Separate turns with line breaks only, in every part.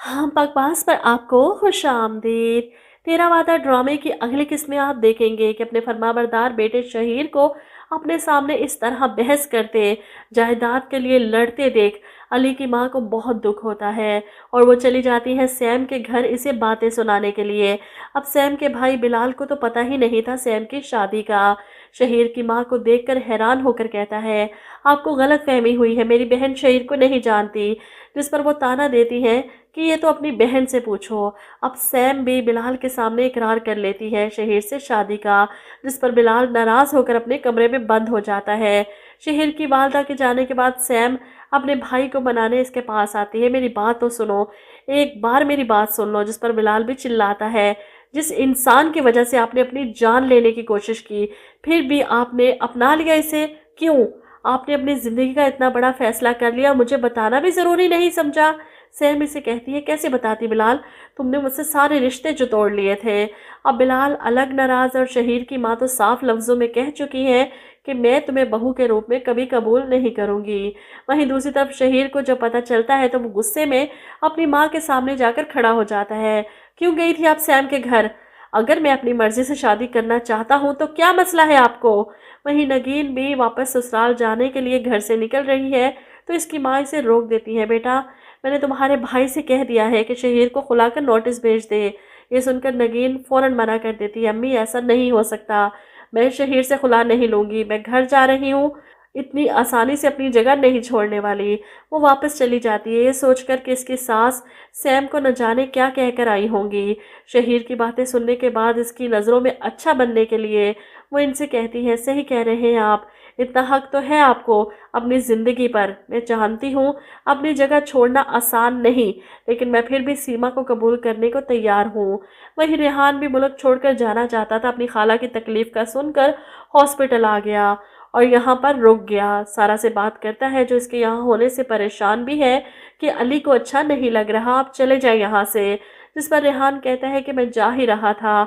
हाँ, बकवास पर आपको खुशामदीद। तेरा वादा ड्रामे की अगली किस्त में आप देखेंगे कि अपने फरमाबरदार बेटे शहीर को अपने सामने इस तरह बहस करते, जायदाद के लिए लड़ते देख अली की माँ को बहुत दुख होता है और वो चली जाती है सैम के घर इसे बातें सुनाने के लिए। अब सैम के भाई बिलाल को तो पता ही नहीं था सैम की शादी का। शहीर की माँ को देखकर हैरान होकर कहता है, आपको गलत फहमी हुई है, मेरी बहन शहीर को नहीं जानती। जिस पर वो ताना देती है कि ये तो अपनी बहन से पूछो। अब सैम भी बिलाल के सामने इकरार कर लेती है शहीर से शादी का, जिस पर बिलाल नाराज होकर अपने कमरे में बंद हो जाता है। शहीर की वालदा के जाने के बाद सैम अपने भाई को मनाने इसके पास आती है। मेरी बात तो सुनो, एक बार मेरी बात सुन लो। जिस पर बिलाल भी चिल्लाता है, जिस इंसान की वजह से आपने अपनी जान लेने की कोशिश की, फिर भी आपने अपना लिया इसे, क्यों? आपने अपनी ज़िंदगी का इतना बड़ा फैसला कर लिया, मुझे बताना भी ज़रूरी नहीं समझा। सैम इसे कहती है, कैसे बताती बिलाल, तुमने मुझसे सारे रिश्ते जो तोड़ लिए थे। अब बिलाल अलग नाराज़ और शहीर की माँ तो साफ लफ्ज़ों में कह चुकी है कि मैं तुम्हें बहू के रूप में कभी कबूल नहीं करूँगी। वहीं दूसरी तरफ शहीर को जब पता चलता है तो वो गुस्से में अपनी माँ के सामने जाकर खड़ा हो जाता है। क्यों गई थी आप सैम के घर? अगर मैं अपनी मर्जी से शादी करना चाहता हूँ तो क्या मसला है आपको? वहीं नगीन भी वापस ससुराल जाने के लिए घर से निकल रही है तो इसकी माँ इसे रोक देती है। बेटा, मैंने तुम्हारे भाई से कह दिया है कि शहीर को खुलाकर नोटिस भेज दे। ये सुनकर नगीन फौरन मना कर देती है, अम्मी ऐसा नहीं हो सकता, मैं शहीर से खुला नहीं लूँगी, मैं घर जा रही हूँ, इतनी आसानी से अपनी जगह नहीं छोड़ने वाली। वो वापस चली जाती है, ये सोचकर कि इसकी सास सैम को न जाने क्या कहकर आई होंगी। शहीर की बातें सुनने के बाद इसकी नज़रों में अच्छा बनने के लिए वो इनसे कहती है, सही कह रहे हैं आप, इतना हक तो है आपको अपनी ज़िंदगी पर। मैं जानती हूँ अपनी जगह छोड़ना आसान नहीं, लेकिन मैं फिर भी सीमा को कबूल करने को तैयार हूँ। वहीं रेहान भी मुल्क छोड़कर जाना चाहता था, अपनी खाला की तकलीफ़ का सुनकर हॉस्पिटल आ गया और यहाँ पर रुक गया। सारा से बात करता है जो इसके यहाँ होने से परेशान भी है कि अली को अच्छा नहीं लग रहा, आप चले जाए यहाँ से। जिस पर रेहान कहता है कि मैं जा ही रहा था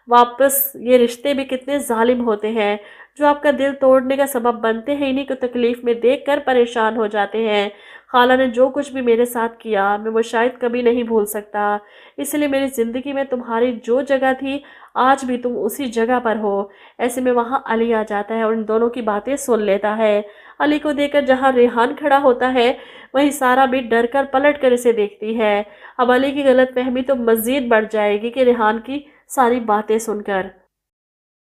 वापस। ये रिश्ते भी कितने जालिम होते हैं, जो आपका दिल तोड़ने का सबब बनते हैं, इन्हीं को तकलीफ़ में देखकर परेशान हो जाते हैं। खाला ने जो कुछ भी मेरे साथ किया मैं वो शायद कभी नहीं भूल सकता, इसलिए मेरी ज़िंदगी में तुम्हारी जो जगह थी आज भी तुम उसी जगह पर हो। ऐसे में वहाँ अली आ जाता है और इन दोनों की बातें सुन लेता है। अली को देखकर जहाँ रेहान खड़ा होता है वहीं सारा भी डर कर पलट कर इसे देखती है। अब अली की गलतफहमी तो मज़ीद बढ़ जाएगी कि रेहान की सारी बातें सुनकर।